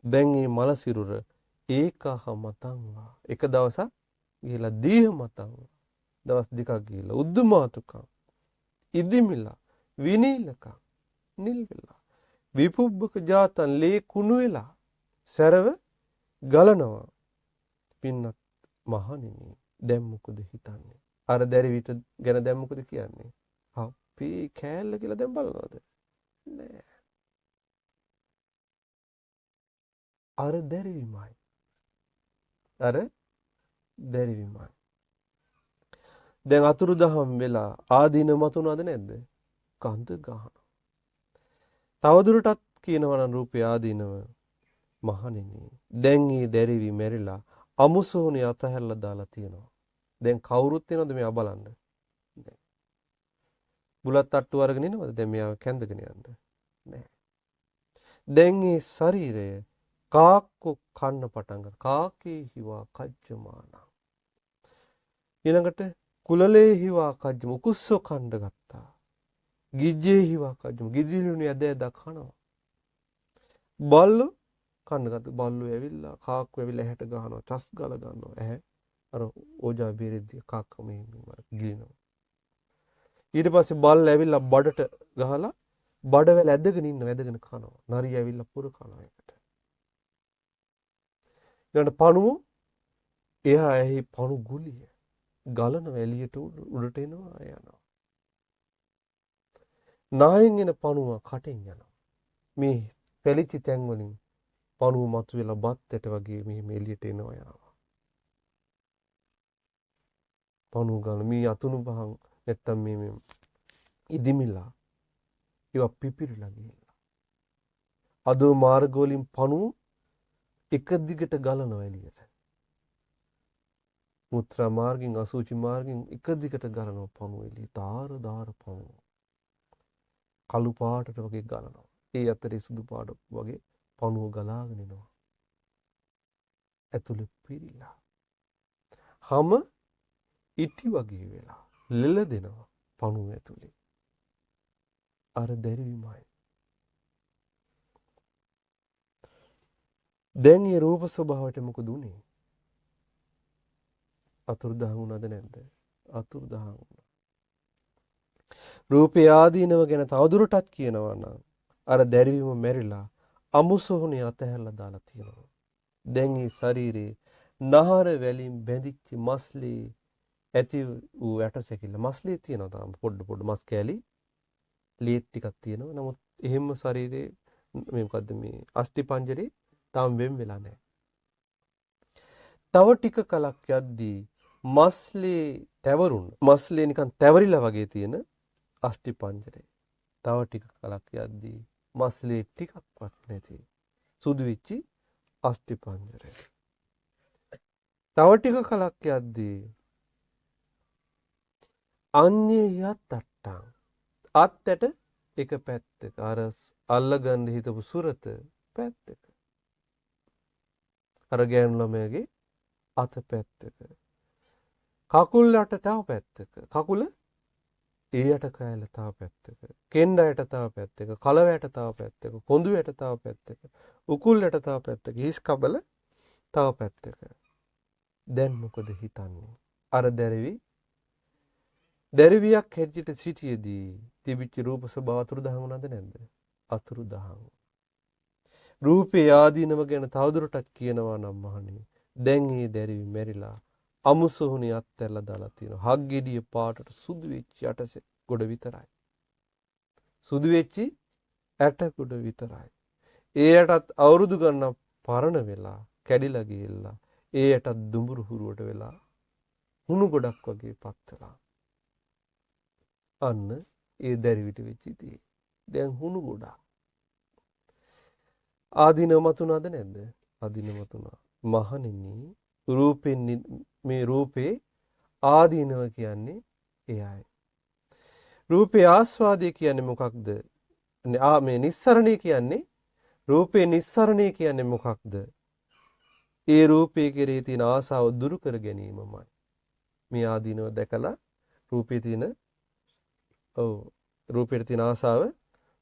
A: දැන් මේ මල සිරුර ඒකහ මතංවා. එක දවසක් ගිහලා දීහ මතංවා. දවස් දෙකක් ගිහලා උද්දුමාතුකම් ඉදිමිලා විනීලකම් නිල් වෙලා විපුබ්බක ජාතන් ලේ කුණු වෙලා සැරව ගලනවා. පින්නත් මහණෙනි දැන් මොකද හිතන්නේ? අර දැරිවිට ගැන දැන් මොකද කියන්නේ? අපි කෑල්ල කියලා දැන් බලනවද? නෑ. අර දැරිවිමයි. අර දැරිවිමයි. දැන් අතුරුදහම් වෙලා ආදීන මතුනවද නැද්ද? කන්ද ගහනවා. තවදුරටත් කියනවා නම් රූපය ආදීනව මහණෙනි දැන් මේ දැරිවි මැරිලා අමුසෝනේ අතහැරලා දාලා තියෙනවා. දැන් කවුරුත් එනවද මෙයා බලන්න? නෑ. බුලත් තට්ටු අරගෙන ඉනවද දැන් මෙයාව කැඳගෙන යන්න? නෑ. දැන් මේ ශරීරය කාක්කු කන්න පටන් ගත්තා. කාකේ හිවා කජ්ජමාන. ඊළඟට කුලලේ හිවා කජ්ජම උකුස්සෝ කන්න ගත්තා. ගිජ්ජේ හිවා කජ්ජම ගිජ්ජිලුනේ ඇද ඇද කනවා. බල්ලෝ කන්න ගත්තා. බල්ලෝ ඇවිල්ලා කාක්කු ඇවිල්ලා ඇහැට ගහනවා. චස් ගාල ගන්නවා. ඇහැ අර ඕජා බෙරෙද්දී කාක්ක මේ ගිලිනවා. ඊට පස්සේ බල්ල ඇවිල්ලා බඩට ගහලා බඩවැල ඇදගෙන ඉන්නවා. ඇදගෙන කනවා. නරිය ඇවිල්ලා පුර කනවා ඒකට. ඊළඟට පණුව එහා ඇහි පණු ගුලිය ගලන එළියට උඩට එනවා යනවා. නායෙන් එන පණුව කටෙන් යනවා. මේ පැලිච්ච තැන් වලින් පණුව මතුවෙලා බත්තට වගේ මෙහෙම එළියට එනවා යනවා. පණුව ගන්න මේ අතුණු බහන් නැත්තම් මේ ඉදිමිලා ඒවා පිපිරිලා ගිහිල්ලා. අදෝ මාර්ග වලින් පණුව එක දිගට ගලනවා එළියට. මුත්‍රා මාර්ගෙන් අසුචි මාර්ගෙන් එක දිගට ගලනවා පණුව එළිය. දාර දාර පණුව. කළු පාටට වගේ ගලනවා. ඒ අතරේ සුදු පාට වගේ පණුව ගලාගෙන එනවා. ඇතුලේ පිරීලා. හැම ඉටි වගේ වෙලා ලෙල දෙනවා පණුව ඇතුලේ. අර දැරිවිමයි. දැන් මේ රූප ස්වභාවයට මොකද උනේ? අතුරුදහන් වුණාද නැද්ද? අතුරුදහන් වුණා. රූපේ ආදීනව ගැන තවදුරටත් කියනවා නම් අර දැරිවිම මැරිලා අමුසොහුනේ අතහැරලා දාලා තියෙනවා. දැන් මේ ශරීරේ නහර වැලින් බැඳිච්ච මස්ලී ඇති වූ ඇටසැකිල්ල මස්ලී තියෙනවා තාම පොඩ මස් කෑලි ලීට් ටිකක් තියෙනවා. නමුත් එහෙම ශරීරේ මේ මොකද්ද මේ අස්ථි පංජරේ තාම වෙන් වෙලා නැහැ. තව ටික කලක් යද්දී මස්ලී තැවරුණ මස්ලී නිකන් තැවරිලා වගේ තියෙන අස්ථි පංජරේ. තව ටික කලක් යද්දී මස්ලී ටිකක්වත් නැති සුදු වෙච්චි අස්ථි පංජරේ. තව ටික කලක් යද්දී අඤ්ඤයත් අට්ටං අත්තට එක පැත්තක අර අල්ලගන්න හිතපු සුරත පැත්තක. අර ගෑනු ළමයාගේ අත පැත්තක. කකුල් යට තව පැත්තක. කකුල ඊයට කෑල්ල තව පැත්තක. කෙන්ඩ යට තව පැත්තක. කලව යට තව පැත්තක. කොඳු යට තව පැත්තක. උකුල් යට තව පැත්තක. හිස් කබල තව පැත්තක. දැන් මොකද හිතන්නේ? අර දැරිවියක් හැටියට සිටියේදී තිබිච්ච රූප ස්වභාව අතුරුදහන් වුණාද නැද්ද? අතුරුදහන්. රූපේ ආදීනව ගැන තවදුරටත් කියනවා නම් මහණෙනි දැන් මේ දැරිවි මැරිලා අමුසොහුනේ අත්හැරලා දාලා තියෙනවා. හග්ගෙඩිය පාටට සුදු වෙච්ච යටසේ ගොඩ විතරයි. සුදු වෙච්ච ඇට ගොඩ විතරයි. ඒ යටත් අවුරුදු ගණන් පරණ වෙලා කැඩිලා ගිහිල්ලා ඒ යටත් දුඹුරු හුරුවට වෙලා හුණු ගොඩක් වගේ පත්වලා. අන්න ඒ දැරිවිට වෙච්ච ඉතින් දැන් හුණු ගොඩක්. ආදීනව මතුනාද නැද්ද? ආදීනව මතුනා. මහණෙනි රූපෙන් මේ රූපේ ආදීනව කියන්නේ එයයි. රූපේ ආස්වාදය කියන්නේ මොකක්ද? මේ නිස්සරණය කියන්නේ රූපේ නිස්සරණය කියන්නේ මොකක්ද? ඒ රූපේ කෙරෙහි තියෙන ආසාව දුරු කර ගැනීමමයි. මේ ආදීනව දැකලා රූපේ තියෙන රූපේට තියෙන ආසාව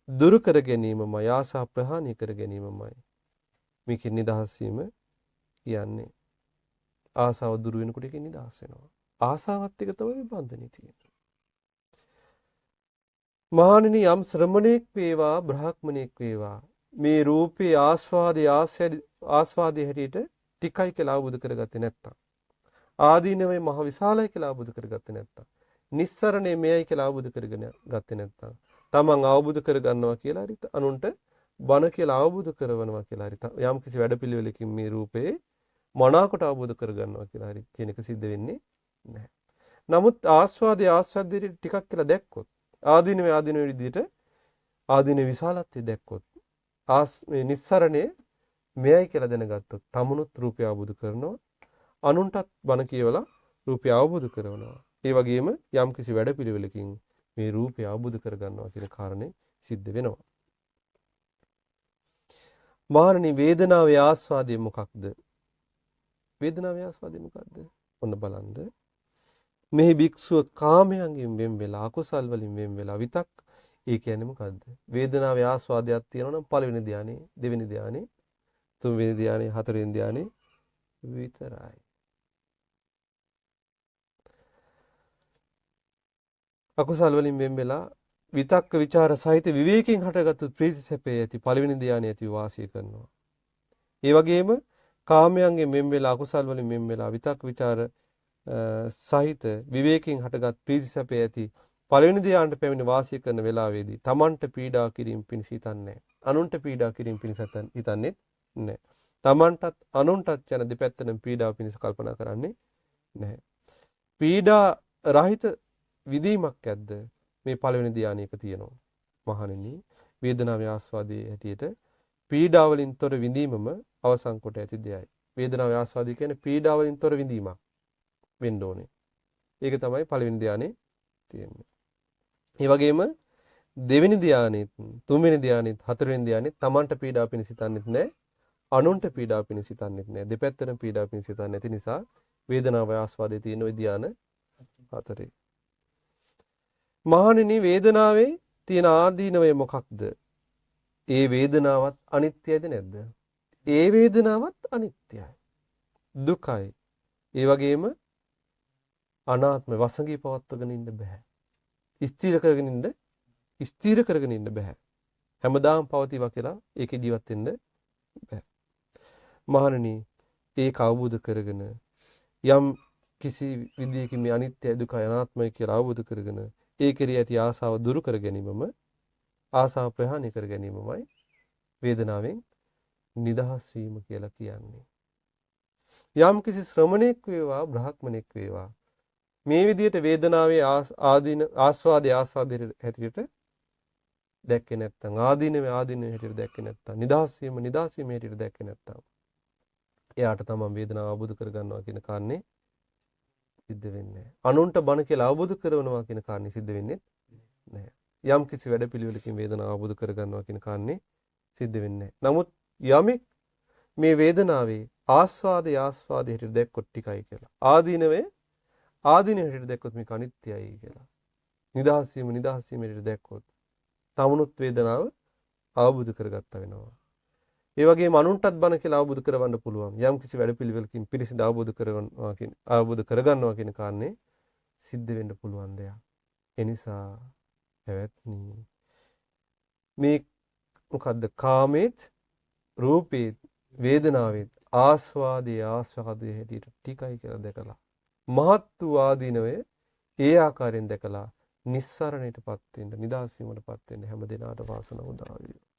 A: දුරු කර ගැනීමමයි, ආසා ප්‍රහාණය කර ගැනීමමයි. මේකෙන් නිදහස් වීම කියන්නේ. ආසාව දුරු වෙනකොට ඒකෙන් නිදහස් වෙනවා. ආසාවත් එක තමයි බන්ධනේ තියෙන්නේ. මහණෙනි යම් ශ්‍රමණෙක් වේවා බ්‍රාහ්මණෙක් වේවා මේ රූපේ ආස්වාදයේ හැටියට ටිකයි කියලා අවබෝධ කරගත්තේ නැත්තම්, ආදීනවේ මහ විශාලයි කියලා අවබෝධ කරගත්තේ නැත්තම්, නිස්සරණේ මෙයයි කියලා අවබෝධ කරගෙන ගත්තේ නැත්තම්, තමන් අවබෝධ කරගන්නවා කියලා හරි අනුන්ට බණ කියලා අවබෝධ කරවනවා කියලා හරි යම් කිසි වැඩපිළිවෙලකින් මේ රූපේ මනාකොට අවබෝධ කරගන්නවා කියලා හරි කියන එක සිද්ධ වෙන්නේ නැහැ. නමුත් ආස්වාදයේ ටිකක් කියලා දැක්කොත්, ආදීනවේ විදිහට ආදීනවේ විශාලත්වය දැක්කොත්, මේ නිස්සරණේ මෙයයි කියලා දැනගත්තොත්, තමනුත් රූපය අවබෝධ කරනවා, අනුන්ටත් බණ කියවලා රූපය අවබෝධ කරනවා. ඒ වගේම යම් කිසි වැඩපිළිවෙලකින් මේ රූපය අවබෝධ කරගන්නවා කියන කාරණේ සිද්ධ වෙනවා. මහණනි වේදනාවේ ආස්වාදය මොකක්ද? වේදනාවේ ආස්වාදය මොකක්ද? ඔන්න බලන්න. මෙහි භික්ෂුව කාමයන්ගෙන් වෙන් වෙලා, අකුසල් වලින් වෙන් වෙලා විතක්. ඒ කියන්නේ මොකද්ද? වේදනාවේ ආස්වාදයක් තියෙනවා නම් පළවෙනි ධානයේ, දෙවෙනි ධානයේ, තුන්වෙනි ධානයේ, හතරවෙනි ධානයේ විතරයි. අකුසල් වලින් වෙන් වෙලා විතක්ක ਵਿਚාර සහිත විවේකයෙන් හටගත්තු ප්‍රීති සැපේ ඇති පළවෙනි ධානයේ ඇති වාසය කරනවා. ඒ වගේම කාමයන්ගෙන් වෙන් වෙලා, අකුසල් වලින් වෙන් වෙලා විතක්ක ਵਿਚාර සහිත විවේකයෙන් හටගත් ප්‍රීති සැපේ ඇති පළවෙනි ධානයට පැමිණ වාසය කරන වෙලාවේදී තමන්ට පීඩා කිරීම පිණිස හිතන්නේ, අනුන්ට පීඩා කිරීම පිණිස හිතන්නේ නැහැ. තමන්ටත් අනුන්ටත් යන දෙපැත්තෙන් පීඩාව පිණිස කල්පනා කරන්නේ නැහැ. පීඩා රහිත විදීමක් ඇද්ද? මේ පළවෙනි ධානයක තියෙනවා. මහණෙනි වේදනාවේ ආස්වාදයේ හැටියට පීඩා වලින් තොර විඳීමම අවසන් කොට ඇති දෙයයි. වේදනාවේ ආස්වාදය කියන්නේ පීඩා වලින් තොර විඳීමක් වෙන්න ඕනේ. ඒක තමයි පළවෙනි ධානයේ තියෙන්නේ. ඒ වගේම දෙවෙනි ධානයෙත්, තුන්වෙනි ධානයෙත්, හතරවෙනි ධානයෙත් තමන්ට පීඩා පිණිස හිතන්නේත් නැහැ, අනුන්ට පීඩා පිණිස හිතන්නේත් නැහැ. දෙපැත්තටම පීඩා පිණිස හිතන්නේ නැති නිසා වේදනාවේ ආස්වාදයේ තියෙන ওই ධාන හතරේ. මහණෙනි වේදනාවේ තියෙන ආදීනවය මොකක්ද? ඒ වේදනාවත් අනිත්‍යයිද නැද්ද? ඒ වේදනාවත් අනිත්‍යයි. දුකයි. ඒ වගේම අනාත්ම වසඟී පවත්වගෙන ඉන්න බෑ. ස්ථිර කරගෙන ඉන්න බෑ. හැමදාම පවතිවා කියලා ඒකේ ජීවත් වෙන්න බෑ. මහණෙනි ඒක අවබෝධ කරගෙන යම් කිසි විදියකින් මේ අනිත්‍ය දුකයි අනාත්මයි කියලා අවබෝධ කරගෙන ඒ කෙරෙහි ඇති ආසාව දුරු කර ගැනීමම, ආසාව ප්‍රහාණය කර ගැනීමමයි වේදනාවෙන් නිදහස් වීම කියලා කියන්නේ. යම් කිසි ශ්‍රමණෙක් වේවා බ්‍රාහ්මණෙක් වේවා මේ විදිහට වේදනාවේ ආස්වාදයේ හැටියට දැක්කේ නැත්නම්, ආදීනවේ හැටියට දැක්කේ නැත්නම්, නිදහස් වීම හැටියට දැක්කේ නැත්නම්, එයාට තමයි වේදනාව අවබෝධ කරගන්නවා කියන කාරණේ සිද්ධ වෙන්නේ නැහැ. අනුන්ට බණ කියලා අවබෝධ කරවනවා කියන කාරණේ සිද්ධ වෙන්නේ නැහැ. යම් කිසි වැඩපිළිවෙලකින් වේදනාව අවබෝධ කරගන්නවා කියන කාරණේ සිද්ධ වෙන්නේ නැහැ. නමුත් යමෙක් මේ වේදනාවේ ආස්වාදයේ හැටියට දැක්කොත් ටිකයි කියලා, ආදීනවේ හැටියට දැක්කොත් මේක අනිත්‍යයි කියලා, නිදහස් වීම හැටියට දැක්කොත් තමුණුත් වේදනාව අවබෝධ කරගත්තා වෙනවා. ඒ වගේම අනුන්ටත් බණ කියලා අවබෝධ කරවන්න පුළුවන්. යම් කිසි වැඩපිළිවෙලකින් පිරිසිදු අවබෝධ කරගන්නවා කියන කාරණේ සිද්ධ වෙන්න පුළුවන් දෙයක්. ඒ නිසා පැවැත්නි මේ මොකද්ද? කාමේත්, රූපේත්, වේදනාවෙත් ආස්වාදයේ හැටියට ටිකයි කියලා දැකලා, මහත් වූ ආදීනවේ ඒ ආකාරයෙන් දැකලා නිස්සරණයටපත් වෙන්න, නිදහස් වීමටපත් වෙන්න හැම දිනාට වාසනාව උදා වේවා.